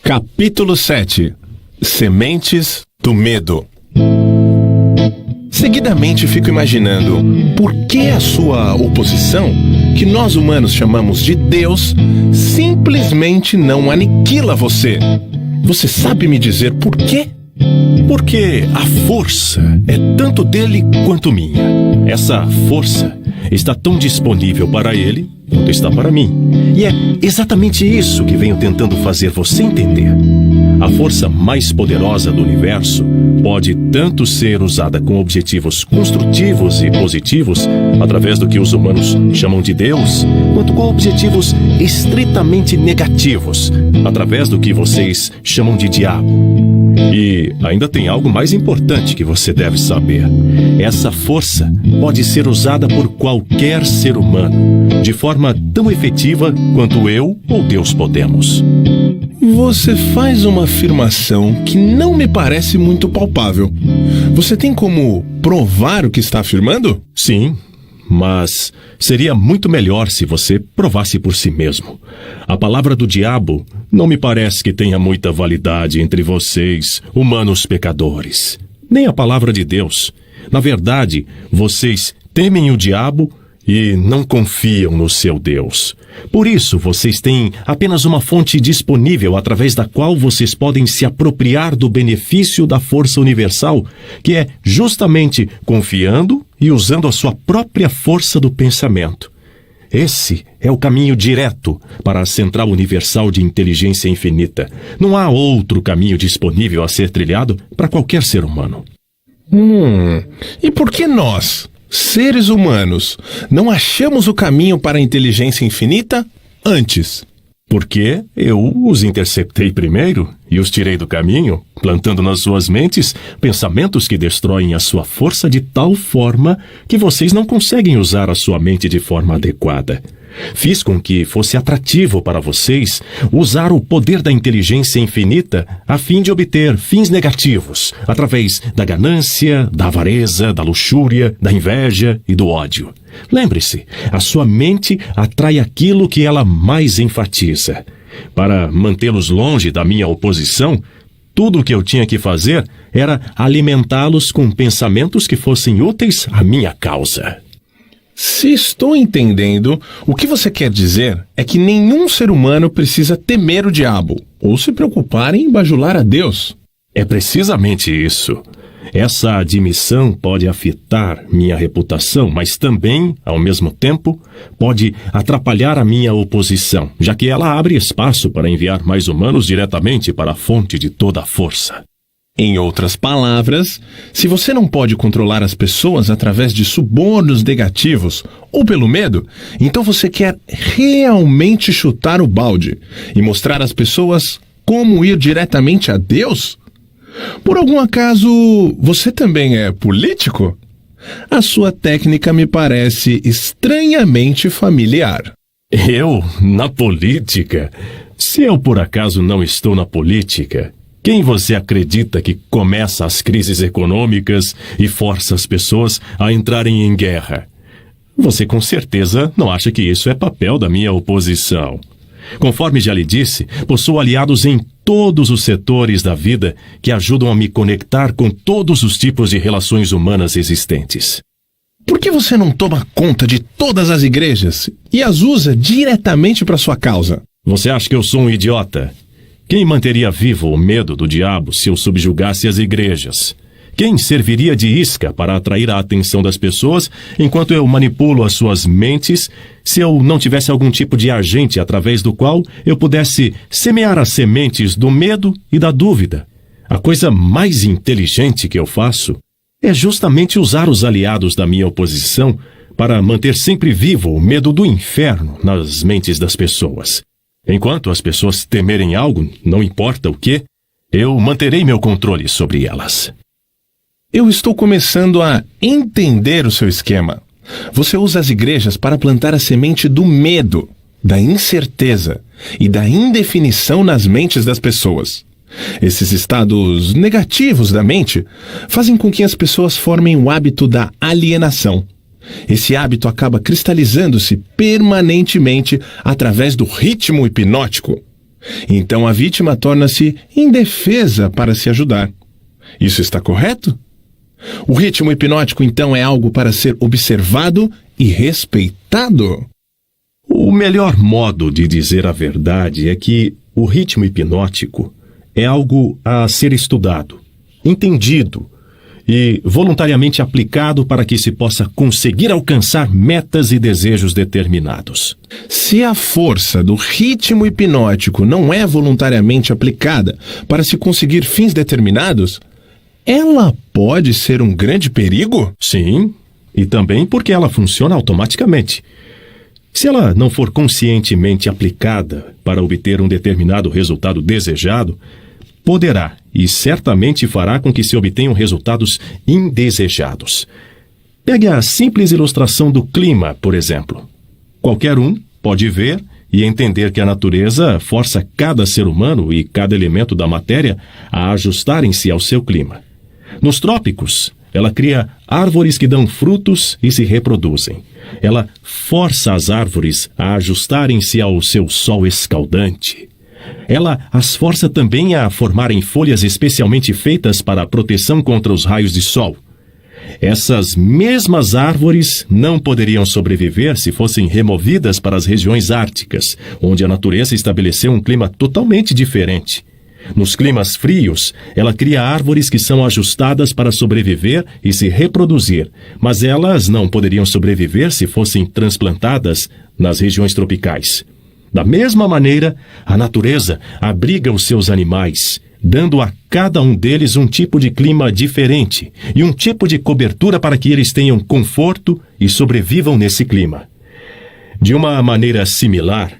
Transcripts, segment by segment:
Capítulo 7. Sementes do medo. Seguidamente fico imaginando por que a sua oposição, que nós humanos chamamos de Deus, simplesmente não aniquila você. Você sabe me dizer por quê? Porque a força é tanto dele quanto minha. Essa força está tão disponível para ele quanto está para mim. E é exatamente isso que venho tentando fazer você entender. A força mais poderosa do universo pode tanto ser usada com objetivos construtivos e positivos, através do que os humanos chamam de Deus, quanto com objetivos estritamente negativos, através do que vocês chamam de diabo. E ainda tem algo mais importante que você deve saber. Essa força pode ser usada por qualquer ser humano, de forma tão efetiva quanto eu ou Deus podemos. Você faz uma afirmação que não me parece muito palpável. Você tem como provar o que está afirmando? Sim, mas seria muito melhor se você provasse por si mesmo. A palavra do diabo não me parece que tenha muita validade entre vocês, humanos pecadores. Nem a palavra de Deus. Na verdade, vocês temem o diabo e não confiam no seu Deus. Por isso, vocês têm apenas uma fonte disponível através da qual vocês podem se apropriar do benefício da força universal, que é justamente confiando e usando a sua própria força do pensamento. Esse é o caminho direto para a Central Universal de Inteligência Infinita. Não há outro caminho disponível a ser trilhado para qualquer ser humano. E por que nós, seres humanos, não achamos o caminho para a inteligência infinita antes? Porque eu os interceptei primeiro e os tirei do caminho, plantando nas suas mentes pensamentos que destroem a sua força de tal forma que vocês não conseguem usar a sua mente de forma adequada. Fiz com que fosse atrativo para vocês usar o poder da inteligência infinita a fim de obter fins negativos, através da ganância, da avareza, da luxúria, da inveja e do ódio. Lembre-se, a sua mente atrai aquilo que ela mais enfatiza. Para mantê-los longe da minha oposição, tudo o que eu tinha que fazer era alimentá-los com pensamentos que fossem úteis à minha causa. Se estou entendendo, o que você quer dizer é que nenhum ser humano precisa temer o diabo ou se preocupar em bajular a Deus. É precisamente isso. Essa admissão pode afetar minha reputação, mas também, ao mesmo tempo, pode atrapalhar a minha oposição, já que ela abre espaço para enviar mais humanos diretamente para a fonte de toda a força. Em outras palavras, se você não pode controlar as pessoas através de subornos negativos ou pelo medo, então você quer realmente chutar o balde e mostrar às pessoas como ir diretamente a Deus? Por algum acaso, você também é político? A sua técnica me parece estranhamente familiar. Eu, na política? Se eu por acaso não estou na política, quem você acredita que começa as crises econômicas e força as pessoas a entrarem em guerra? Você com certeza não acha que isso é papel da minha oposição. Conforme já lhe disse, possuo aliados em todos os setores da vida que ajudam a me conectar com todos os tipos de relações humanas existentes. Por que você não toma conta de todas as igrejas e as usa diretamente para sua causa? Você acha que eu sou um idiota? Quem manteria vivo o medo do diabo se eu subjugasse as igrejas? Quem serviria de isca para atrair a atenção das pessoas enquanto eu manipulo as suas mentes se eu não tivesse algum tipo de agente através do qual eu pudesse semear as sementes do medo e da dúvida? A coisa mais inteligente que eu faço é justamente usar os aliados da minha oposição para manter sempre vivo o medo do inferno nas mentes das pessoas. Enquanto as pessoas temerem algo, não importa o que, eu manterei meu controle sobre elas. Eu estou começando a entender o seu esquema. Você usa as igrejas para plantar a semente do medo, da incerteza e da indefinição nas mentes das pessoas. Esses estados negativos da mente fazem com que as pessoas formem o hábito da alienação. Esse hábito acaba cristalizando-se permanentemente através do ritmo hipnótico. Então a vítima torna-se indefesa para se ajudar. Isso está correto? O ritmo hipnótico, então, é algo para ser observado e respeitado? O melhor modo de dizer a verdade é que o ritmo hipnótico é algo a ser estudado, entendido e voluntariamente aplicado para que se possa conseguir alcançar metas e desejos determinados. Se a força do ritmo hipnótico não é voluntariamente aplicada para se conseguir fins determinados, ela pode ser um grande perigo? Sim, e também porque ela funciona automaticamente. Se ela não for conscientemente aplicada para obter um determinado resultado desejado, poderá e certamente fará com que se obtenham resultados indesejados. Pegue a simples ilustração do clima, por exemplo. Qualquer um pode ver e entender que a natureza força cada ser humano e cada elemento da matéria a ajustarem-se ao seu clima. Nos trópicos, ela cria árvores que dão frutos e se reproduzem. Ela força as árvores a ajustarem-se ao seu sol escaldante. Ela as força também a formarem folhas especialmente feitas para a proteção contra os raios de sol. Essas mesmas árvores não poderiam sobreviver se fossem removidas para as regiões árticas, onde a natureza estabeleceu um clima totalmente diferente. Nos climas frios, ela cria árvores que são ajustadas para sobreviver e se reproduzir, mas elas não poderiam sobreviver se fossem transplantadas nas regiões tropicais. Da mesma maneira, a natureza abriga os seus animais, dando a cada um deles um tipo de clima diferente e um tipo de cobertura para que eles tenham conforto e sobrevivam nesse clima. De uma maneira similar,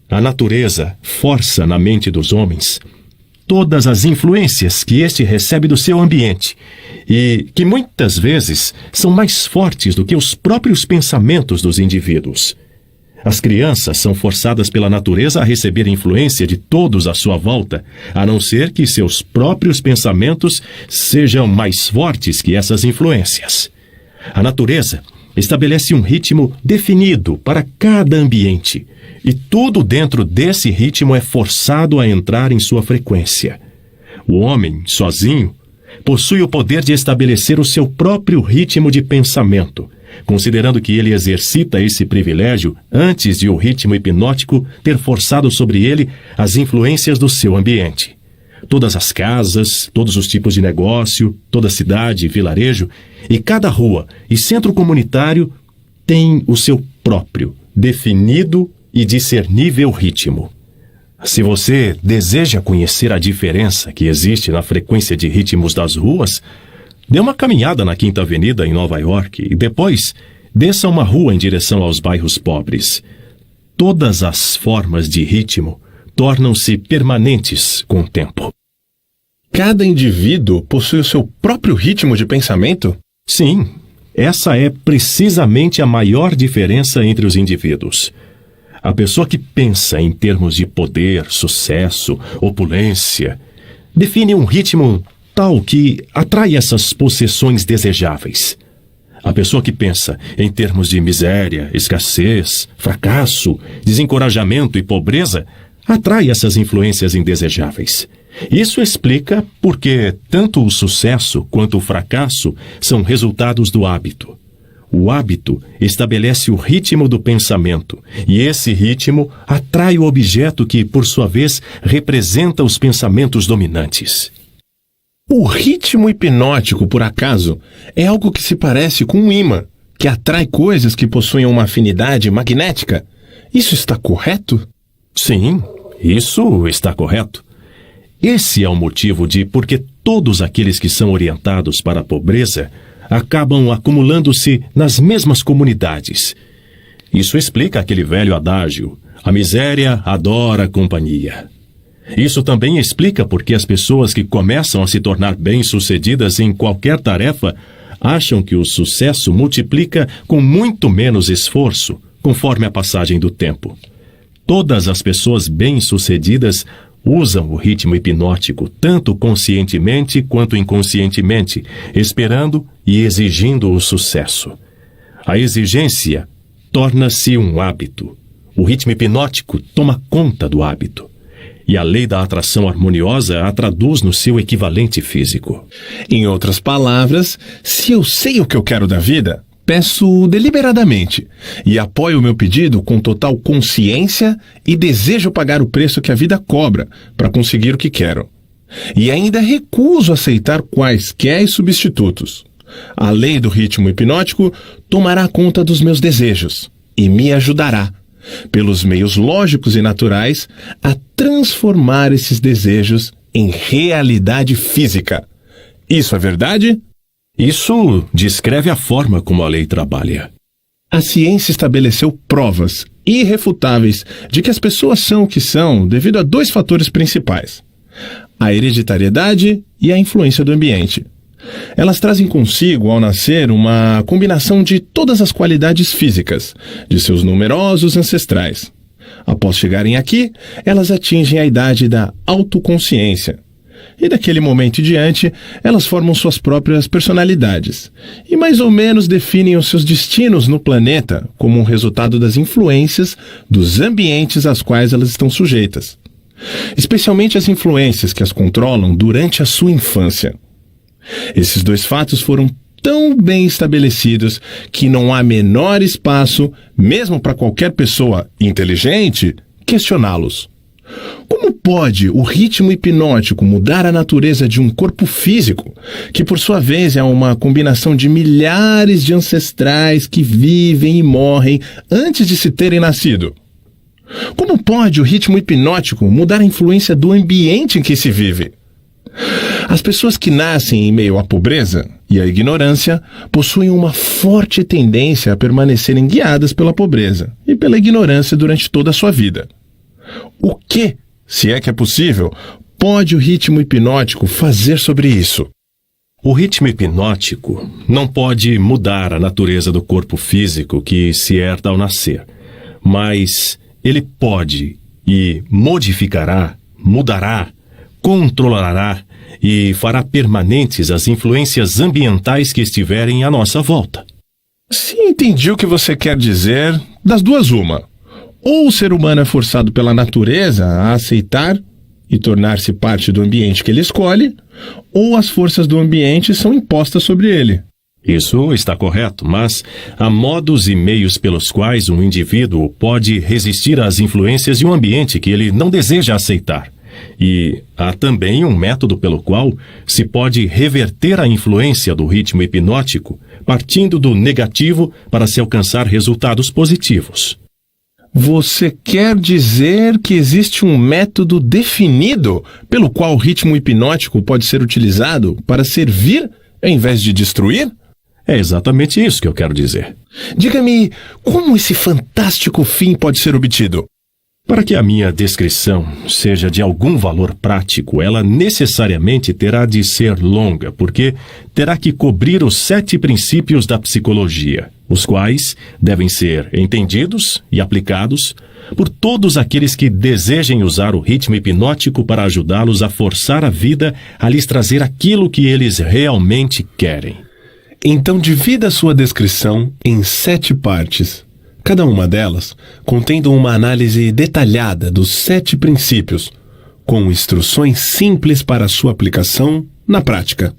a natureza força na mente dos homens todas as influências que este recebe do seu ambiente e que muitas vezes são mais fortes do que os próprios pensamentos dos indivíduos. As crianças são forçadas pela natureza a receber influência de todos à sua volta, a não ser que seus próprios pensamentos sejam mais fortes que essas influências. A natureza estabelece um ritmo definido para cada ambiente, e tudo dentro desse ritmo é forçado a entrar em sua frequência. O homem, sozinho, possui o poder de estabelecer o seu próprio ritmo de pensamento, considerando que ele exercita esse privilégio antes de o ritmo hipnótico ter forçado sobre ele as influências do seu ambiente. Todas as casas, todos os tipos de negócio, toda cidade e vilarejo, e cada rua e centro comunitário têm o seu próprio, definido e discernível ritmo. Se você deseja conhecer a diferença que existe na frequência de ritmos das ruas, dê uma caminhada na Quinta Avenida em Nova York e depois desça uma rua em direção aos bairros pobres. Todas as formas de ritmo tornam-se permanentes com o tempo. Cada indivíduo possui o seu próprio ritmo de pensamento? Sim, essa é precisamente a maior diferença entre os indivíduos. A pessoa que pensa em termos de poder, sucesso, opulência, define um ritmo tal que atrai essas possessões desejáveis. A pessoa que pensa em termos de miséria, escassez, fracasso, desencorajamento e pobreza atrai essas influências indesejáveis. Isso explica por que tanto o sucesso quanto o fracasso são resultados do hábito. O hábito estabelece o ritmo do pensamento, e esse ritmo atrai o objeto que, por sua vez, representa os pensamentos dominantes. O ritmo hipnótico, por acaso, é algo que se parece com um ímã, que atrai coisas que possuem uma afinidade magnética. Isso está correto? Sim, isso está correto. Esse é o motivo de por que todos aqueles que são orientados para a pobreza acabam acumulando-se nas mesmas comunidades. Isso explica aquele velho adágio: a miséria adora a companhia. Isso também explica por que as pessoas que começam a se tornar bem-sucedidas em qualquer tarefa acham que o sucesso multiplica com muito menos esforço, conforme a passagem do tempo. Todas as pessoas bem-sucedidas usam o ritmo hipnótico tanto conscientemente quanto inconscientemente, esperando e exigindo o sucesso. A exigência torna-se um hábito. O ritmo hipnótico toma conta do hábito. e a lei da atração harmoniosa a traduz no seu equivalente físico. Em outras palavras, se eu sei o que eu quero da vida, peço deliberadamente e apoio o meu pedido com total consciência e desejo pagar o preço que a vida cobra para conseguir o que quero. E ainda recuso aceitar quaisquer substitutos. A lei do ritmo hipnótico tomará conta dos meus desejos e me ajudará, pelos meios lógicos e naturais, a transformar esses desejos em realidade física. Isso é verdade? Isso descreve a forma como a lei trabalha. A ciência estabeleceu provas irrefutáveis de que as pessoas são o que são devido a 2 fatores principais: a hereditariedade e a influência do ambiente. Elas trazem consigo, ao nascer, uma combinação de todas as qualidades físicas de seus numerosos ancestrais. Após chegarem aqui, elas atingem a idade da autoconsciência. E daquele momento em diante, elas formam suas próprias personalidades e mais ou menos definem os seus destinos no planeta como um resultado das influências dos ambientes às quais elas estão sujeitas, especialmente as influências que as controlam durante a sua infância. Esses 2 fatos foram tão bem estabelecidos que não há menor espaço, mesmo para qualquer pessoa inteligente, questioná-los. Como pode o ritmo hipnótico mudar a natureza de um corpo físico, que por sua vez é uma combinação de milhares de ancestrais que vivem e morrem antes de se terem nascido? Como pode o ritmo hipnótico mudar a influência do ambiente em que se vive? As pessoas que nascem em meio à pobreza e à ignorância possuem uma forte tendência a permanecerem guiadas pela pobreza e pela ignorância durante toda a sua vida. O que, se é que é possível, pode o ritmo hipnótico fazer sobre isso? O ritmo hipnótico não pode mudar a natureza do corpo físico que se herda ao nascer, mas ele pode e modificará, mudará, controlará e fará permanentes as influências ambientais que estiverem à nossa volta. Se entendi o que você quer dizer, das 2 uma. Ou o ser humano é forçado pela natureza a aceitar e tornar-se parte do ambiente que ele escolhe, ou as forças do ambiente são impostas sobre ele. Isso está correto, mas há modos e meios pelos quais um indivíduo pode resistir às influências de um ambiente que ele não deseja aceitar. E há também um método pelo qual se pode reverter a influência do ritmo hipnótico, partindo do negativo para se alcançar resultados positivos. Você quer dizer que existe um método definido pelo qual o ritmo hipnótico pode ser utilizado para servir ao invés de destruir? É exatamente isso que eu quero dizer. Diga-me, como esse fantástico fim pode ser obtido? Para que a minha descrição seja de algum valor prático, ela necessariamente terá de ser longa, porque terá que cobrir os 7 princípios da psicologia, os quais devem ser entendidos e aplicados por todos aqueles que desejem usar o ritmo hipnótico para ajudá-los a forçar a vida a lhes trazer aquilo que eles realmente querem. Então divida a sua descrição em 7 partes. Cada uma delas contendo uma análise detalhada dos 7 princípios, com instruções simples para sua aplicação na prática.